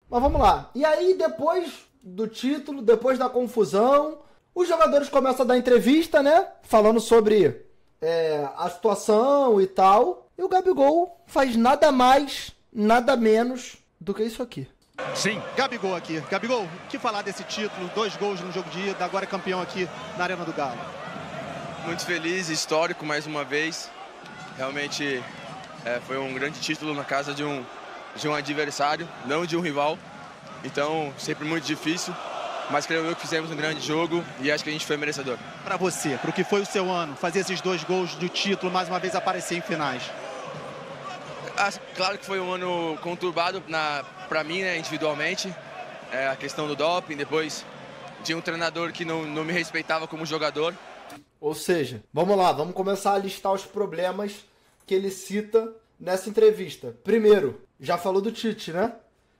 Mas vamos lá. E aí, depois do título, depois da confusão, os jogadores começam a dar entrevista, né? Falando sobre a situação e tal. E o Gabigol faz nada mais, nada menos do que isso aqui. Sim, Gabigol aqui. Gabigol, o que falar desse título? 2 gols no jogo de ida, agora é campeão aqui na Arena do Galo. Muito feliz, histórico mais uma vez. Realmente foi um grande título na casa de um adversário, não de um rival. Então, sempre muito difícil, mas creio eu que fizemos um grande jogo e acho que a gente foi merecedor. Para você, para o que foi o seu ano, fazer esses 2 gols do título, mais uma vez aparecer em finais. Claro que foi um ano conturbado para mim, né, individualmente. A questão do doping, depois de um treinador que não me respeitava como jogador. Ou seja, vamos lá, vamos começar a listar os problemas que ele cita nessa entrevista. Primeiro, já falou do Tite, né?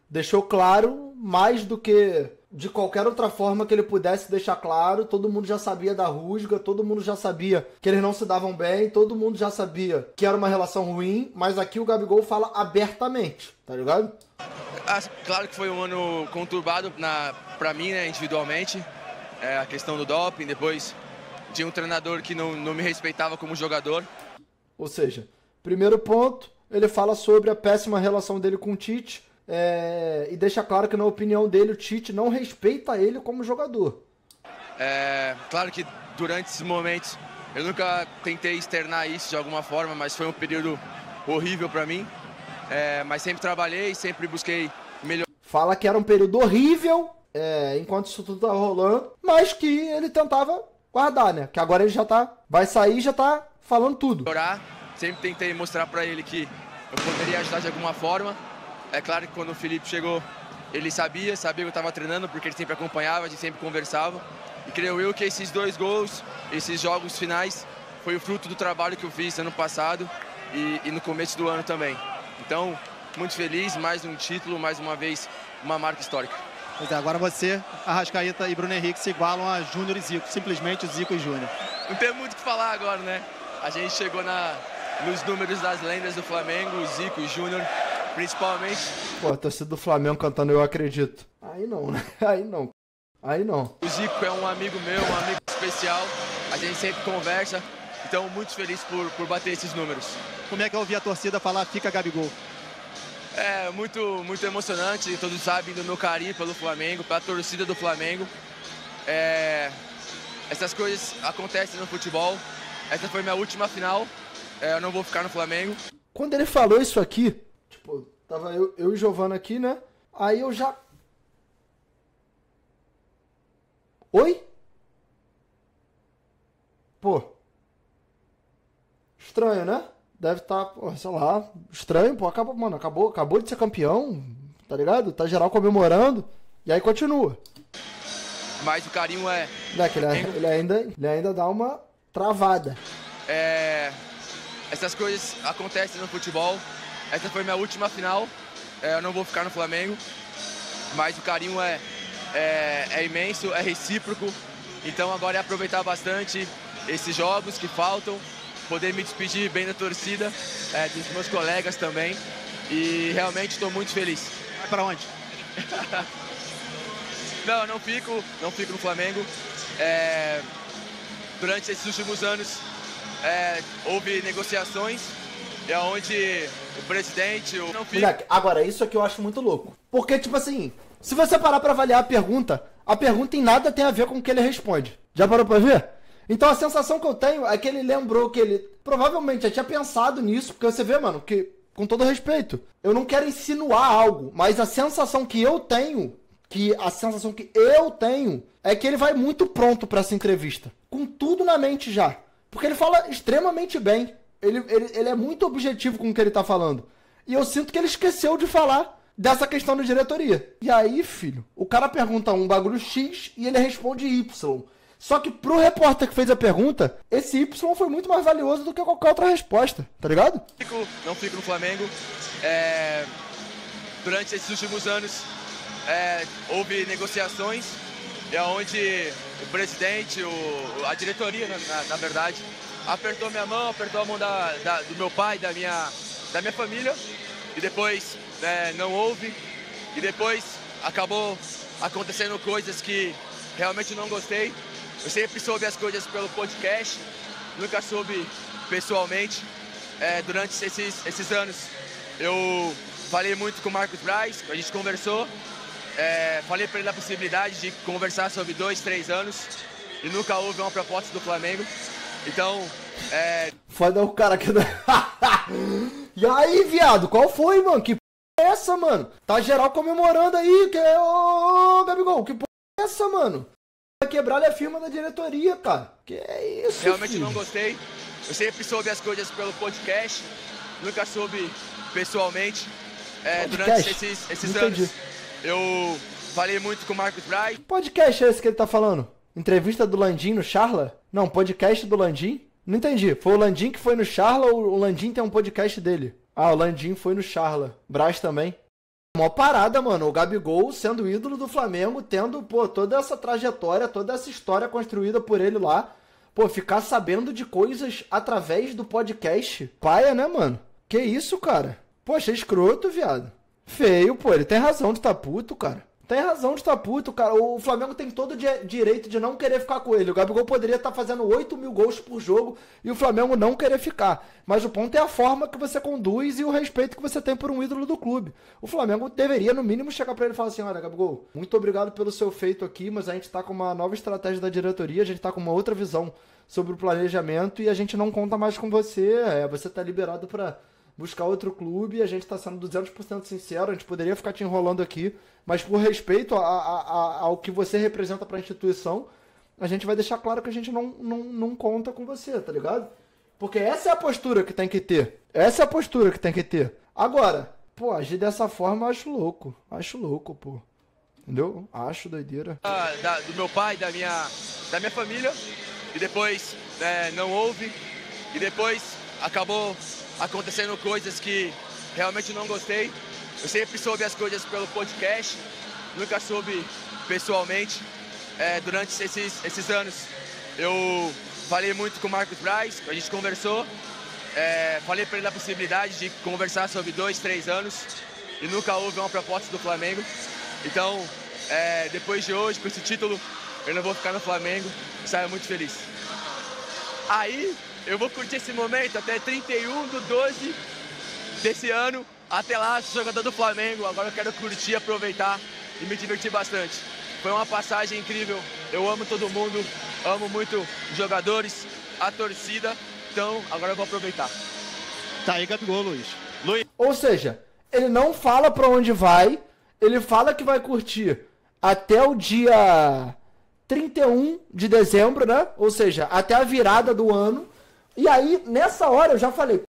Deixou claro, mais do que de qualquer outra forma que ele pudesse deixar claro, todo mundo já sabia da rusga, todo mundo já sabia que eles não se davam bem, todo mundo já sabia que era uma relação ruim, mas aqui o Gabigol fala abertamente, tá ligado? Claro que foi um ano conturbado para mim, né, individualmente. A questão do doping, depois de um treinador que não me respeitava como jogador. Ou seja, primeiro ponto, ele fala sobre a péssima relação dele com o Tite, e deixa claro que, na opinião dele, o Tite não respeita ele como jogador. Claro que durante esses momentos eu nunca tentei externar isso de alguma forma, mas foi um período horrível para mim. Mas sempre trabalhei, sempre busquei melhorar. Fala que era um período horrível, enquanto isso tudo tava rolando, mas que ele tentava guardar, né? Que agora ele vai sair e já tá falando tudo. Sempre tentei mostrar para ele que eu poderia ajudar de alguma forma. É claro que quando o Felipe chegou, ele sabia que eu estava treinando, porque ele sempre acompanhava, a gente sempre conversava. E creio eu que esses 2 gols, esses jogos finais, foi o fruto do trabalho que eu fiz ano passado e no começo do ano também. Então, muito feliz, mais um título, mais uma vez, uma marca histórica. Pois é, agora você, Arrascaeta e Bruno Henrique se igualam a Júnior e Zico, simplesmente o Zico e Júnior. Não tem muito o que falar agora, né? A gente chegou nos números das lendas do Flamengo, o Zico e Júnior, principalmente. Pô, a torcida do Flamengo cantando Eu Acredito. Aí não, né? Aí não. O Zico é um amigo meu, um amigo especial, a gente sempre conversa, então muito feliz por bater esses números. Como é que eu ouvi a torcida falar fica Gabigol? É muito, muito emocionante, todos sabem do meu carinho pelo Flamengo, pela torcida do Flamengo. Essas coisas acontecem no futebol, essa foi minha última final, eu não vou ficar no Flamengo. Quando ele falou isso aqui, tipo, tava eu e o Giovana aqui, né? Aí eu já... Oi? Pô. Estranho, né? Deve estar, sei lá, estranho, pô, acabou de ser campeão, tá ligado? Tá geral comemorando, e aí continua. Mas o carinho que ele ainda dá uma travada. Essas coisas acontecem no futebol, essa foi minha última final, eu não vou ficar no Flamengo, mas o carinho é imenso, é recíproco, então agora é aproveitar bastante esses jogos que faltam, poder me despedir bem da torcida, dos meus colegas também, e realmente estou muito feliz. Vai para onde? Não, eu não fico no Flamengo. Durante esses últimos anos houve negociações, onde o presidente... Não fico. Moleque, agora, isso aqui eu acho muito louco. Porque, tipo assim, se você parar pra avaliar a pergunta em nada tem a ver com o que ele responde. Já parou pra ver? Então a sensação que eu tenho é que ele lembrou que ele provavelmente já tinha pensado nisso, porque você vê, mano, que, com todo respeito, eu não quero insinuar algo, mas a sensação que eu tenho é que ele vai muito pronto pra essa entrevista, com tudo na mente já, porque ele fala extremamente bem, ele é muito objetivo com o que ele tá falando, e eu sinto que ele esqueceu de falar dessa questão da diretoria. E aí, filho, o cara pergunta um bagulho X e ele responde Y. Só que pro repórter que fez a pergunta, esse Y foi muito mais valioso do que qualquer outra resposta, tá ligado? Não fico no Flamengo. Durante esses últimos anos, houve negociações, onde o presidente, a diretoria, na verdade, apertou minha mão, apertou a mão do meu pai, da minha família, e depois não houve. e depois acabou acontecendo coisas que realmente não gostei. Eu sempre soube as coisas pelo podcast, nunca soube pessoalmente. Durante esses anos eu falei muito com o Marcos Braz, a gente conversou, falei para ele da possibilidade de conversar sobre 2, 3 anos e nunca houve uma proposta do Flamengo. Então, Foda o cara que... E aí, viado, qual foi, mano? Que é essa, mano? Tá geral comemorando aí, ô, Gabigol, que porra é essa, mano? Vai quebrar a firma da diretoria, cara. Que é isso, realmente filho? não gostei. Eu sempre soube as coisas pelo podcast, nunca soube pessoalmente. Durante esses anos eu falei muito com o Marcos Braz. Podcast é esse que ele tá falando? Entrevista do Landim no Charla? Não, podcast do Landim? Não entendi. Foi o Landim que foi no Charla ou o Landim tem um podcast dele? Ah, o Landim foi no Charla. Braz também. Mó parada, mano. O Gabigol sendo ídolo do Flamengo, tendo, pô, toda essa trajetória, toda essa história construída por ele lá. Pô, ficar sabendo de coisas através do podcast. Paia, né, mano? Que isso, cara? Pô, achei escroto, viado. Feio, pô. Ele tem razão de tá puto, cara. Tem razão de estar puto, cara. O Flamengo tem todo o direito de não querer ficar com ele. O Gabigol poderia estar fazendo 8 mil gols por jogo e o Flamengo não querer ficar. Mas o ponto é a forma que você conduz e o respeito que você tem por um ídolo do clube. O Flamengo deveria, no mínimo, chegar pra ele e falar assim: olha, Gabigol, muito obrigado pelo seu feito aqui, mas a gente tá com uma nova estratégia da diretoria, a gente tá com uma outra visão sobre o planejamento e a gente não conta mais com você. Você tá liberado pra buscar outro clube, a gente tá sendo 200% sincero, a gente poderia ficar te enrolando aqui, mas por respeito ao que você representa pra instituição, a gente vai deixar claro que a gente não conta com você, tá ligado? Porque essa é a postura que tem que ter. Essa é a postura que tem que ter. Agora, pô, agir dessa forma eu acho louco. Acho louco, pô. Entendeu? Acho doideira. Do meu pai, da minha família, e depois não houve, e depois acabou acontecendo coisas que realmente não gostei. Eu sempre soube as coisas pelo podcast, nunca soube pessoalmente. Durante esses anos eu falei muito com o Marcos Braz, a gente conversou, falei para ele da possibilidade de conversar sobre 2, 3 anos e nunca houve uma proposta do Flamengo. Então, depois de hoje, com esse título, eu não vou ficar no Flamengo, saio muito feliz. Aí, eu vou curtir esse momento até 31/12 desse ano. Até lá, sou jogador do Flamengo. Agora eu quero curtir, aproveitar e me divertir bastante. Foi uma passagem incrível. Eu amo todo mundo, amo muito os jogadores, a torcida. Então, agora eu vou aproveitar. Tá aí, Gabigol, Luiz. Ou seja, ele não fala pra onde vai, ele fala que vai curtir até o dia 31 de dezembro, né? Ou seja, até a virada do ano. E aí, nessa hora, eu já falei: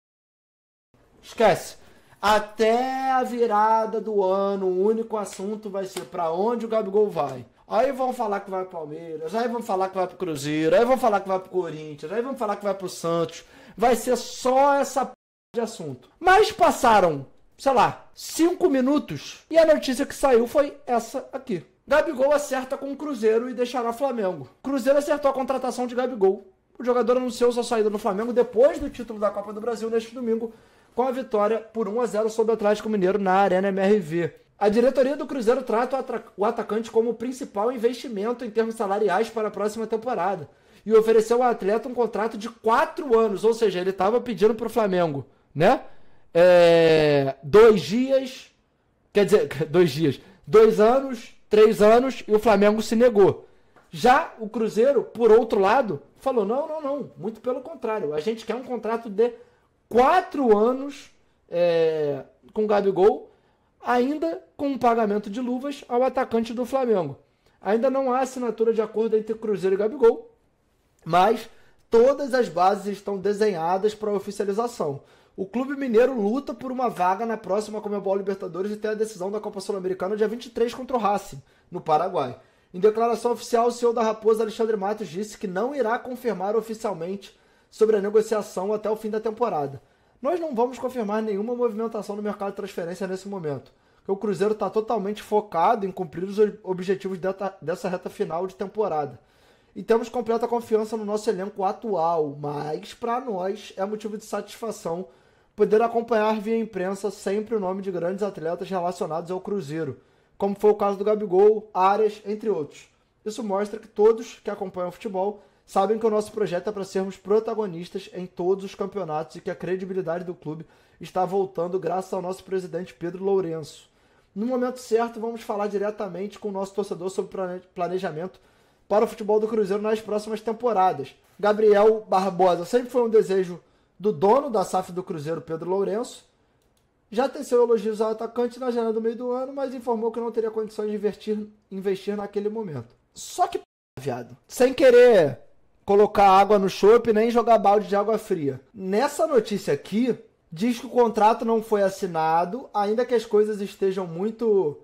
esquece. Até a virada do ano, o único assunto vai ser pra onde o Gabigol vai. Aí vão falar que vai pro Palmeiras, aí vão falar que vai pro Cruzeiro, aí vão falar que vai pro Corinthians, aí vão falar que vai pro Santos. Vai ser só essa p de assunto. Mas passaram, sei lá, 5 minutos e a notícia que saiu foi essa aqui. Gabigol acerta com o Cruzeiro e deixará Flamengo. Cruzeiro acertou a contratação de Gabigol. O jogador anunciou sua saída do Flamengo depois do título da Copa do Brasil neste domingo, com a vitória por 1-0 sobre o Atlético Mineiro na Arena MRV. A diretoria do Cruzeiro trata o atacante como o principal investimento em termos salariais para a próxima temporada e ofereceu ao atleta um contrato de 4 anos, ou seja, ele estava pedindo para o Flamengo, né? 2 dias, quer dizer, 2 dias, 2 anos, 3 anos, e o Flamengo se negou. Já o Cruzeiro, por outro lado, falou: não, muito pelo contrário, a gente quer um contrato de 4 anos com o Gabigol, ainda com um pagamento de luvas ao atacante do Flamengo. Ainda não há assinatura de acordo entre Cruzeiro e Gabigol, mas todas as bases estão desenhadas para oficialização. O Clube Mineiro luta por uma vaga na próxima Conmebol Libertadores e tem a decisão da Copa Sul-Americana dia 23 contra o Racing, no Paraguai. Em declaração oficial, o CEO da Raposa, Alexandre Matos, disse que não irá confirmar oficialmente sobre a negociação até o fim da temporada. Nós não vamos confirmar nenhuma movimentação no mercado de transferência nesse momento, porque o Cruzeiro está totalmente focado em cumprir os objetivos dessa reta final de temporada. E temos completa confiança no nosso elenco atual, mas para nós é motivo de satisfação poder acompanhar via imprensa sempre o nome de grandes atletas relacionados ao Cruzeiro. como foi o caso do Gabigol, Arias, entre outros. Isso mostra que todos que acompanham o futebol sabem que o nosso projeto é para sermos protagonistas em todos os campeonatos e que a credibilidade do clube está voltando graças ao nosso presidente Pedro Lourenço. No momento certo, vamos falar diretamente com o nosso torcedor sobre planejamento para o futebol do Cruzeiro nas próximas temporadas. Gabriel Barbosa sempre foi um desejo do dono da SAF do Cruzeiro, Pedro Lourenço. Já teceu elogios ao atacante na janela do meio do ano, mas informou que não teria condições de investir naquele momento. Só que, viado, sem querer colocar água no chope nem jogar balde de água fria. Nessa notícia aqui, diz que o contrato não foi assinado, ainda que as coisas estejam muito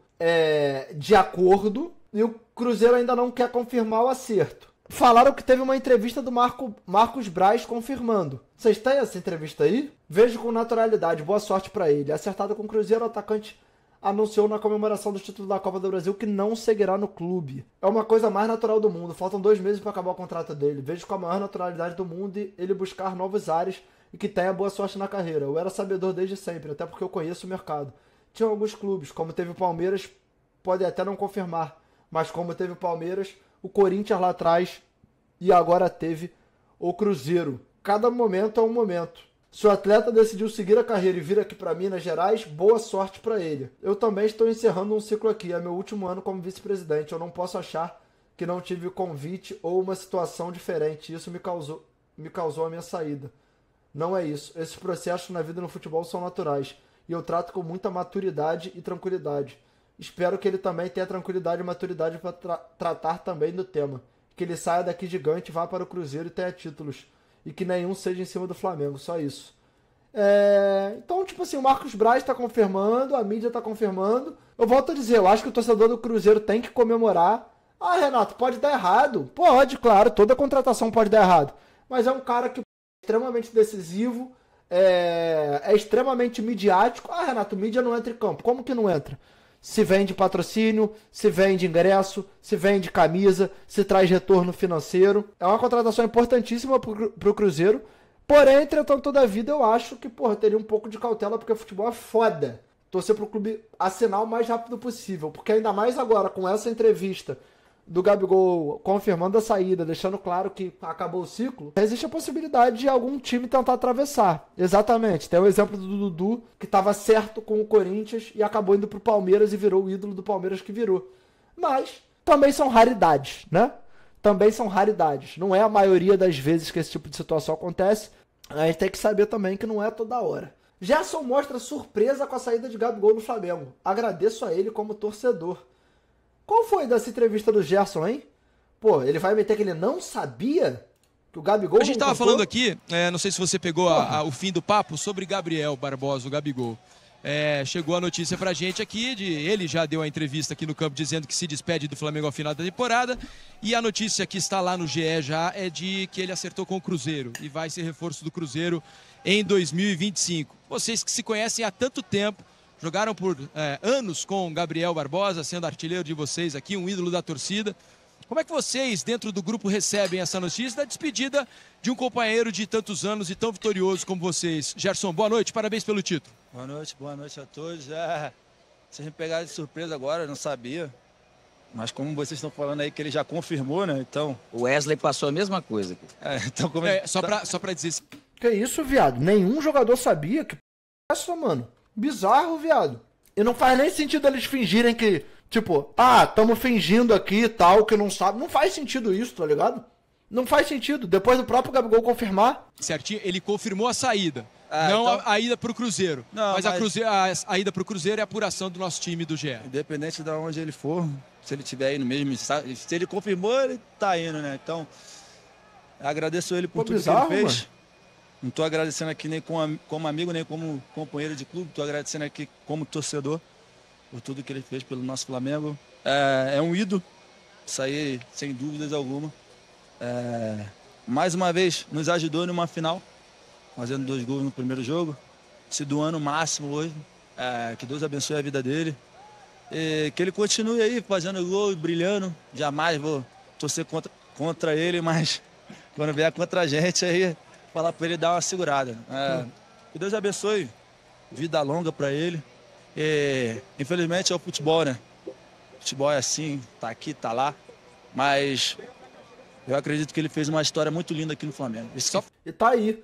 de acordo, e o Cruzeiro ainda não quer confirmar o acerto. Falaram que teve uma entrevista do Marcos Braz confirmando. Vocês têm essa entrevista aí? Vejo com naturalidade, boa sorte pra ele. Acertado com o Cruzeiro, o atacante anunciou na comemoração do título da Copa do Brasil que não seguirá no clube. É uma coisa mais natural do mundo, faltam 2 meses para acabar o contrato dele. Vejo com a maior naturalidade do mundo ele buscar novos ares e que tenha boa sorte na carreira. Eu era sabedor desde sempre, até porque eu conheço o mercado. Tinha alguns clubes, como teve o Palmeiras, pode até não confirmar, mas como teve o Palmeiras, o Corinthians lá atrás e agora teve o Cruzeiro. Cada momento é um momento. Se o atleta decidiu seguir a carreira e vir aqui para Minas Gerais, boa sorte para ele. Eu também estou encerrando um ciclo aqui, é meu último ano como vice-presidente. Eu não posso achar que não tive convite ou uma situação diferente. Isso me causou a minha saída. Não é isso. Esses processos na vida e no futebol são naturais. E eu trato com muita maturidade e tranquilidade. Espero que ele também tenha tranquilidade e maturidade para tratar também do tema. Que ele saia daqui gigante, vá para o Cruzeiro e tenha títulos. E que nenhum seja em cima do Flamengo, só isso. Então, tipo assim, o Marcos Braz está confirmando, a mídia está confirmando. Eu volto a dizer, eu acho que o torcedor do Cruzeiro tem que comemorar. Ah, Renato, pode dar errado? Pode, claro, toda contratação pode dar errado. Mas é um cara que é extremamente decisivo, é extremamente midiático. Ah, Renato, mídia não entra em campo. Como que não entra? Se vende patrocínio, se vende ingresso, se vende camisa, se traz retorno financeiro. É uma contratação importantíssima pro Cruzeiro. Porém, entretanto, toda a vida eu acho que, teria um pouco de cautela, porque o futebol é foda. Torcer pro clube assinar o mais rápido possível. Porque ainda mais agora, com essa entrevista do Gabigol confirmando a saída, deixando claro que acabou o ciclo, existe a possibilidade de algum time tentar atravessar. Exatamente. Tem o exemplo do Dudu, que estava certo com o Corinthians e acabou indo pro Palmeiras e virou o ídolo do Palmeiras que virou. Mas também são raridades, né? Também são raridades. Não é a maioria das vezes que esse tipo de situação acontece. A gente tem que saber também que não é toda hora. Gerson mostra surpresa com a saída de Gabigol no Flamengo. Agradeço a ele como torcedor. Qual foi dessa entrevista do Gerson, hein? Ele vai meter que ele não sabia que o Gabigol... A gente tava falando aqui, não sei se você pegou o fim do papo, sobre Gabriel Barbosa, o Gabigol. Chegou a notícia pra gente aqui, ele já deu a entrevista aqui no campo dizendo que se despede do Flamengo ao final da temporada, e a notícia que está lá no GE já é de que ele acertou com o Cruzeiro e vai ser reforço do Cruzeiro em 2025. Vocês que se conhecem há tanto tempo, jogaram por anos com o Gabriel Barbosa, sendo artilheiro de vocês aqui, um ídolo da torcida. Como é que vocês, dentro do grupo, recebem essa notícia da despedida de um companheiro de tantos anos e tão vitorioso como vocês? Gerson, boa noite, parabéns pelo título. Boa noite a todos. Vocês me pegaram de surpresa agora, eu não sabia. Mas como vocês estão falando aí que ele já confirmou, né? Então... O Wesley passou a mesma coisa. Então como só pra dizer... Que isso, viado? Nenhum jogador sabia que é essa, mano. Bizarro, viado. E não faz nem sentido eles fingirem que, tamo fingindo aqui e tal, que não sabe. Não faz sentido isso, tá ligado? Não faz sentido. Depois do próprio Gabigol confirmar. Certinho, ele confirmou a saída. Não então... a ida pro Cruzeiro. Não, mas a ida pro Cruzeiro é a apuração do nosso time do GE. Independente de onde ele for, se ele estiver indo mesmo, se ele confirmou, ele tá indo, né? Então, agradeço ele por tudo bizarro, que ele fez. Mano. Não estou agradecendo aqui nem como amigo, nem como companheiro de clube. Estou agradecendo aqui como torcedor por tudo que ele fez pelo nosso Flamengo. É um ídolo, isso aí sem dúvidas alguma. Mais uma vez nos ajudou numa final, fazendo 2 gols no primeiro jogo. Se doando o máximo hoje. Que Deus abençoe a vida dele. E que ele continue aí fazendo gol, brilhando. Jamais vou torcer contra ele, mas quando vier contra a gente aí... falar para ele dar uma segurada. Que Deus abençoe, vida longa para ele. Infelizmente é o futebol, né? Futebol é assim, tá aqui, tá lá. Mas eu acredito que ele fez uma história muito linda aqui no Flamengo. E tá aí.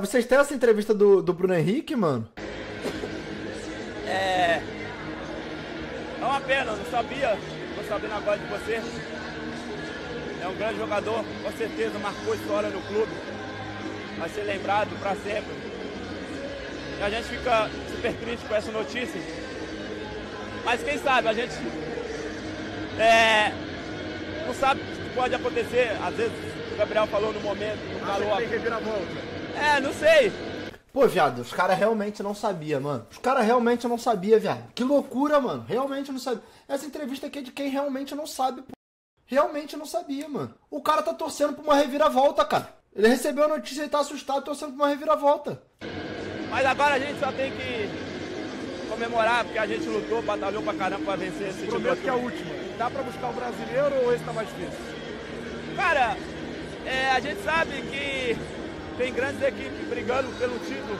Vocês têm essa entrevista do Bruno Henrique, mano? É uma pena, eu não sabia. Tô sabendo agora de você. É um grande jogador, com certeza marcou história no clube. Vai ser lembrado pra sempre. E a gente fica super triste com essa notícia. Mas quem sabe, a gente não sabe o que pode acontecer. Às vezes o Gabriel falou no momento, não falou. Tem reviravolta. Não sei. Pô, viado, os caras realmente não sabiam, mano. Os caras realmente não sabiam, viado. Que loucura, mano. Realmente não sabia. Essa entrevista aqui é de quem realmente não sabe, pô. Realmente não sabia, mano. O cara tá torcendo pra uma reviravolta, cara. Ele recebeu a notícia e tá assustado, torcendo pra uma reviravolta. Mas agora a gente só tem que comemorar, porque a gente lutou, batalhou pra caramba pra vencer esse título. Prometo que é a última. Dá pra buscar o brasileiro ou esse tá mais difícil? Cara, a gente sabe que tem grandes equipes brigando pelo título.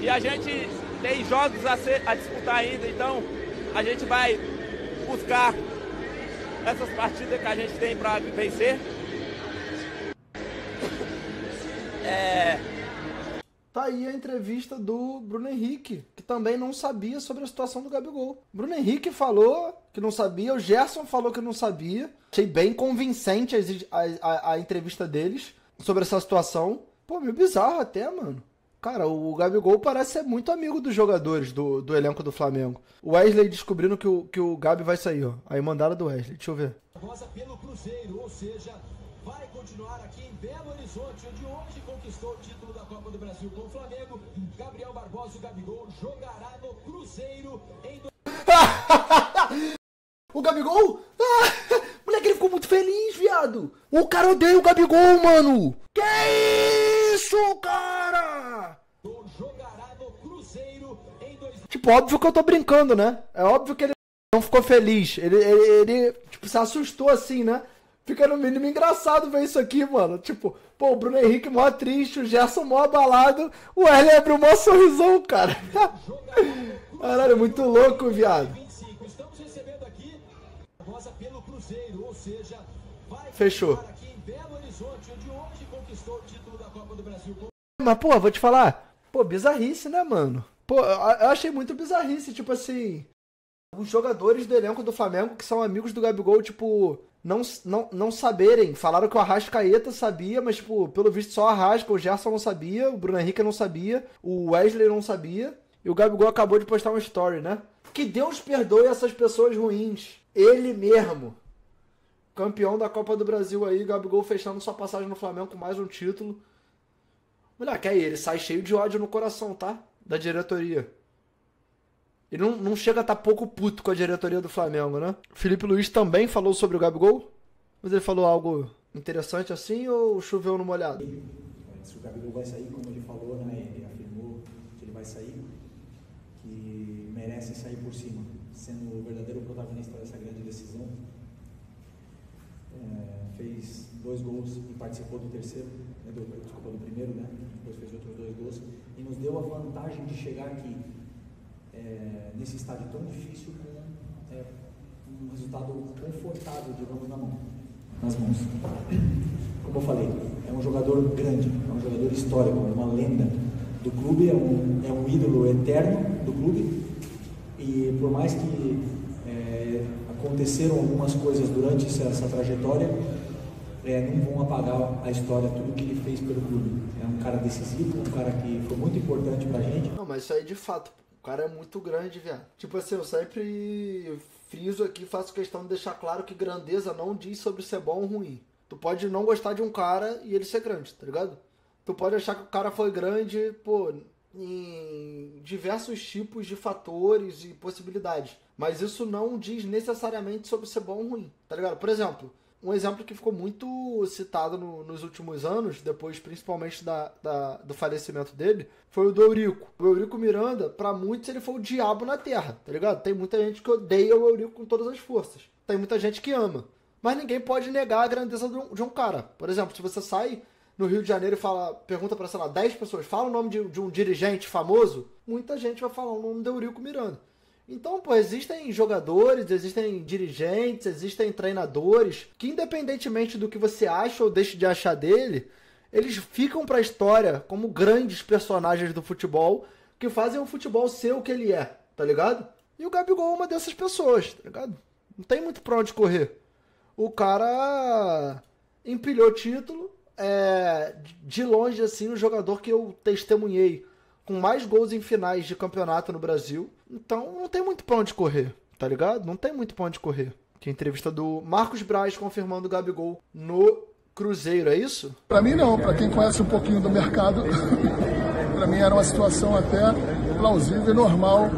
E a gente tem jogos a disputar ainda, então a gente vai buscar essas partidas que a gente tem pra vencer. Tá aí a entrevista do Bruno Henrique, que também não sabia sobre a situação do Gabigol. Bruno Henrique falou que não sabia, o Gerson falou que não sabia. Achei bem convincente a entrevista deles sobre essa situação. Pô, meio bizarro até, mano. Cara, o Gabigol parece ser muito amigo dos jogadores do elenco do Flamengo. O Wesley descobrindo que o Gabi vai sair, ó. Aí mandaram do Wesley, deixa eu ver. Pelo Cruzeiro, ou seja, vai continuar aqui em Belo Horizonte, onde hoje conquistou o título da Copa do Brasil com o Flamengo. Gabriel Barbosa, o Gabigol, jogará no Cruzeiro em... O Gabigol? Moleque, ele ficou muito feliz, viado. O cara odeia o Gabigol, mano. Que isso, cara? Jogará no Cruzeiro em Tipo, óbvio que eu tô brincando, né? É óbvio que ele não ficou feliz. Ele tipo, se assustou assim, né? Fica no mínimo engraçado ver isso aqui, mano. Tipo, pô, o Bruno Henrique mó triste, o Gerson mó abalado, o Wesley abriu mó sorrisão, cara. Caralho, muito louco, viado. Estamos recebendo aqui pelo Cruzeiro, ou seja, vai Fechou. aqui em Belo Horizonte, onde hoje conquistou o título da Copa do Brasil. Mas, pô, vou te falar. Pô, bizarrice, né, mano? Pô, eu achei muito bizarrice, tipo assim... Os jogadores do elenco do Flamengo, que são amigos do Gabigol, tipo... Não saberem. Falaram que o Arrascaeta sabia, mas, tipo, pelo visto só o Arrasca, o Gerson não sabia, o Bruno Henrique não sabia, o Wesley não sabia, e o Gabigol acabou de postar uma story, né? Que Deus perdoe essas pessoas ruins. Ele mesmo. Campeão da Copa do Brasil aí, Gabigol fechando sua passagem no Flamengo com mais um título. Moleque, aí ele sai cheio de ódio no coração, tá? Da diretoria. Ele não chega a estar pouco puto com a diretoria do Flamengo, né? Felipe Luiz também falou sobre o Gabigol, mas ele falou algo interessante assim ou choveu no molhado? Se o Gabigol vai sair, como ele falou, né? Ele afirmou que ele vai sair, que merece sair por cima, sendo o verdadeiro protagonista dessa grande decisão. Fez 2 gols e participou do terceiro, do primeiro, né? Depois fez outros 2 gols e nos deu a vantagem de chegar aqui. Nesse estádio tão difícil com um resultado confortável, digamos, nas mãos. Como eu falei, é um jogador grande, é um jogador histórico, é uma lenda do clube, é um ídolo eterno do clube, e por mais que aconteceram algumas coisas durante essa trajetória, não vão apagar a história, tudo que ele fez pelo clube. É um cara decisivo, um cara que foi muito importante pra gente. Não, mas isso aí de fato, o cara é muito grande, velho. Tipo assim, eu sempre friso aqui, faço questão de deixar claro que grandeza não diz sobre ser bom ou ruim. Tu pode não gostar de um cara e ele ser grande, tá ligado? Tu pode achar que o cara foi grande, pô, em diversos tipos de fatores e possibilidades. Mas isso não diz necessariamente sobre ser bom ou ruim, tá ligado? Por exemplo, um exemplo que ficou muito citado nos últimos anos, depois principalmente do falecimento dele, foi o do Eurico. O Eurico Miranda, pra muitos, ele foi o diabo na terra, tá ligado? Tem muita gente que odeia o Eurico com todas as forças. Tem muita gente que ama. Mas ninguém pode negar a grandeza de um cara. Por exemplo, se você sai no Rio de Janeiro e pergunta pra, sei lá, 10 pessoas, fala o nome de um dirigente famoso, muita gente vai falar o nome do Eurico Miranda. Então, pô, existem jogadores, existem dirigentes, existem treinadores que, independentemente do que você acha ou deixe de achar dele, eles ficam pra história como grandes personagens do futebol que fazem o futebol ser o que ele é, tá ligado? E o Gabigol é uma dessas pessoas, tá ligado? Não tem muito pra onde correr. O cara empilhou título, de longe, assim, o jogador que eu testemunhei com mais gols em finais de campeonato no Brasil. Então não tem muito pra onde correr, tá ligado? Não tem muito pra onde correr. Tem entrevista do Marcos Braz confirmando o Gabigol no Cruzeiro, é isso? Pra mim não, pra quem conhece um pouquinho do mercado, pra mim era uma situação até plausível e normal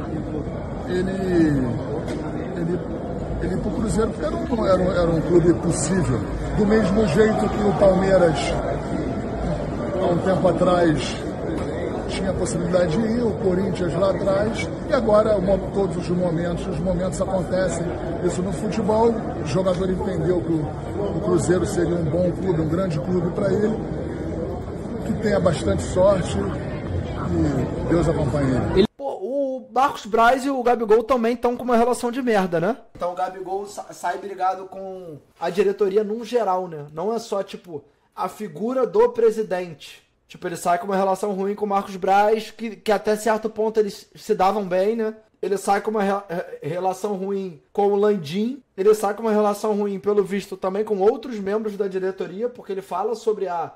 ele ir pro Cruzeiro, porque era um clube possível. Do mesmo jeito que o Palmeiras, há um tempo atrás, tinha a possibilidade de ir, o Corinthians lá atrás, e agora todos os momentos acontecem. Isso no futebol, o jogador entendeu que o Cruzeiro seria um bom clube, um grande clube para ele, que tenha bastante sorte e Deus acompanhe ele. O Marcos Braz e o Gabigol também estão com uma relação de merda, né? Então o Gabigol sai brigado com a diretoria num geral, né? Não é só, tipo, a figura do presidente. Tipo, ele sai com uma relação ruim com o Marcos Braz, que até certo ponto eles se davam bem, né? Ele sai com uma relação ruim com o Landim. Ele sai com uma relação ruim, pelo visto, também com outros membros da diretoria, porque ele fala sobre a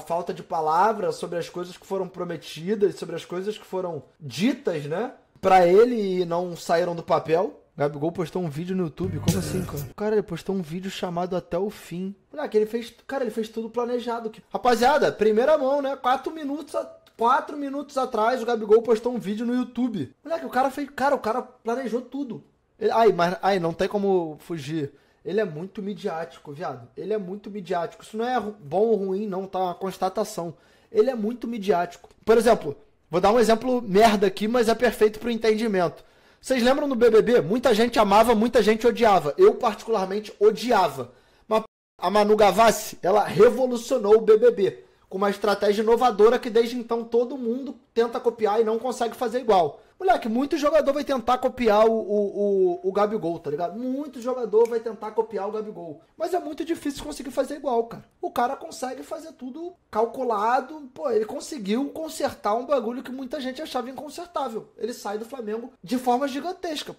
falta de palavra, sobre as coisas que foram prometidas, sobre as coisas que foram ditas, né? Pra ele e não saíram do papel. Gabigol postou um vídeo no YouTube, como assim, cara? Cara, ele postou um vídeo chamado Até o Fim. Moleque, ele fez tudo planejado. Rapaziada, primeira mão, né? 4 minutos atrás, o Gabigol postou um vídeo no YouTube. Moleque, o cara planejou tudo. Não tem como fugir. Ele é muito midiático, viado. Ele é muito midiático. Isso não é bom ou ruim, não, tá? Uma constatação. Ele é muito midiático. Por exemplo, vou dar um exemplo merda aqui, mas é perfeito pro entendimento. Vocês lembram do BBB? Muita gente amava, muita gente odiava. Eu, particularmente, odiava. Mas a Manu Gavassi, ela revolucionou o BBB com uma estratégia inovadora que desde então todo mundo tenta copiar e não consegue fazer igual. Moleque, muito jogador vai tentar copiar o Gabigol, tá ligado? Muito jogador vai tentar copiar o Gabigol. Mas é muito difícil conseguir fazer igual, cara. O cara consegue fazer tudo calculado. Pô, ele conseguiu consertar um bagulho que muita gente achava inconsertável. Ele sai do Flamengo de forma gigantesca.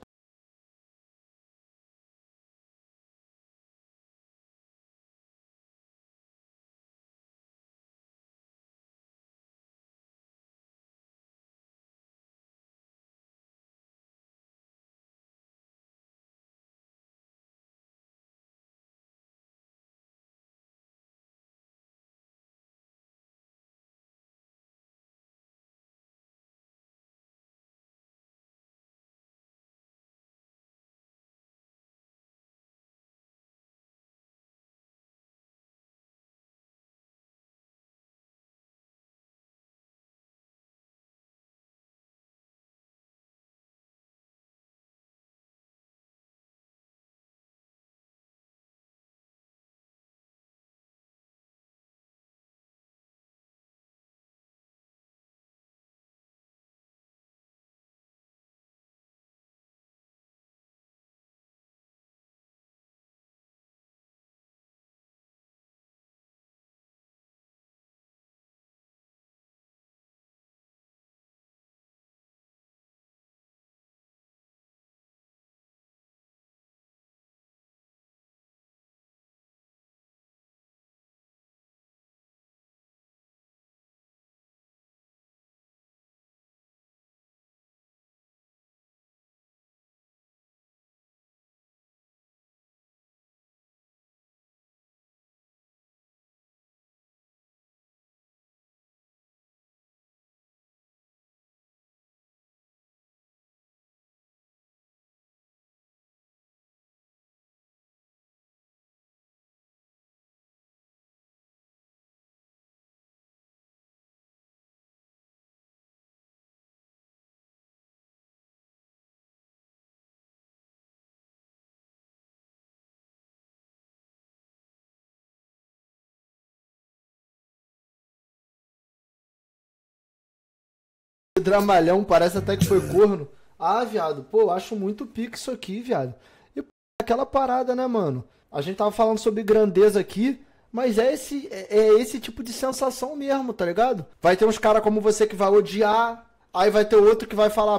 Dramalhão, parece até que foi corno. Ah, viado, pô, eu acho muito pique isso aqui, viado. E pô, aquela parada, né, mano? A gente tava falando sobre grandeza aqui, mas é esse tipo de sensação mesmo, tá ligado? Vai ter uns caras como você que vai odiar, aí vai ter outro que vai falar,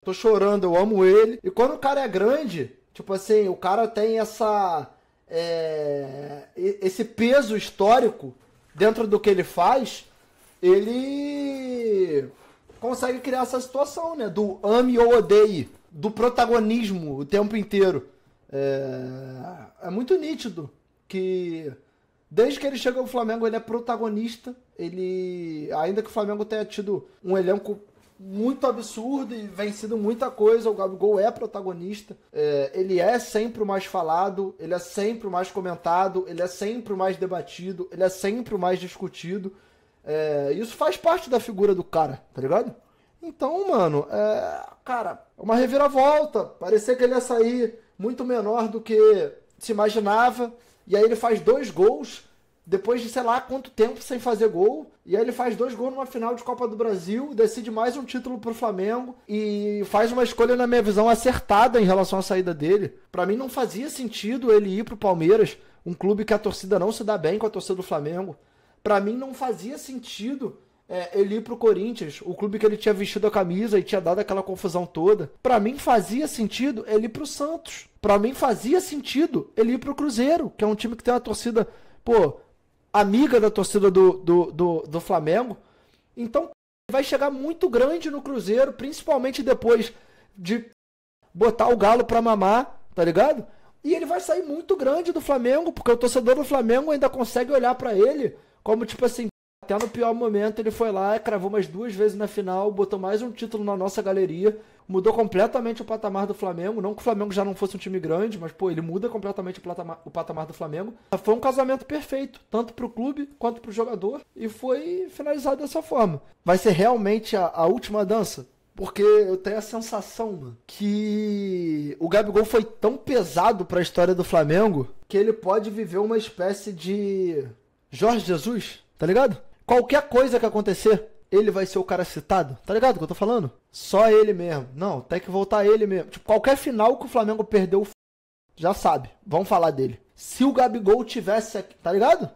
tô chorando, eu amo ele. E quando o cara é grande, tipo assim, o cara tem esse peso histórico dentro do que ele faz, ele consegue criar essa situação, né? Do ame ou odeie, do protagonismo o tempo inteiro. É muito nítido que desde que ele chegou ao Flamengo ele é protagonista. Ele, ainda que o Flamengo tenha tido um elenco muito absurdo e vencido muita coisa, o Gabigol é protagonista. Ele é sempre o mais falado, ele é sempre o mais comentado, ele é sempre o mais debatido, ele é sempre o mais discutido. Isso faz parte da figura do cara, tá ligado? Então, mano, cara, é uma reviravolta. Parecia que ele ia sair muito menor do que se imaginava. E aí ele faz 2 gols, depois de sei lá quanto tempo sem fazer gol. E aí ele faz 2 gols numa final de Copa do Brasil, decide mais um título pro Flamengo e faz uma escolha, na minha visão, acertada em relação à saída dele. Pra mim não fazia sentido ele ir pro Palmeiras, um clube que a torcida não se dá bem com a torcida do Flamengo. Pra mim não fazia sentido ele ir pro Corinthians, o clube que ele tinha vestido a camisa e tinha dado aquela confusão toda. Pra mim fazia sentido ele ir pro Santos. Pra mim fazia sentido ele ir pro Cruzeiro, que é um time que tem uma torcida, pô, amiga da torcida do Flamengo. Então vai chegar muito grande no Cruzeiro, principalmente depois de botar o Galo pra mamar, tá ligado? E ele vai sair muito grande do Flamengo, porque o torcedor do Flamengo ainda consegue olhar pra ele como tipo assim, até no pior momento ele foi lá, cravou umas 2 vezes na final, botou mais um título na nossa galeria, mudou completamente o patamar do Flamengo. Não que o Flamengo já não fosse um time grande, mas pô, ele muda completamente o patamar do Flamengo. Foi um casamento perfeito, tanto pro clube quanto pro jogador, e foi finalizado dessa forma. Vai ser realmente a última dança? Porque eu tenho a sensação, mano, que o Gabigol foi tão pesado pra história do Flamengo que ele pode viver uma espécie de Jorge Jesus, tá ligado? Qualquer coisa que acontecer, ele vai ser o cara citado, tá ligado o que eu tô falando? Só ele mesmo. Não, tem que voltar ele mesmo. Tipo, qualquer final que o Flamengo perdeu, já sabe, vão falar dele. Se o Gabigol tivesse aqui, tá ligado?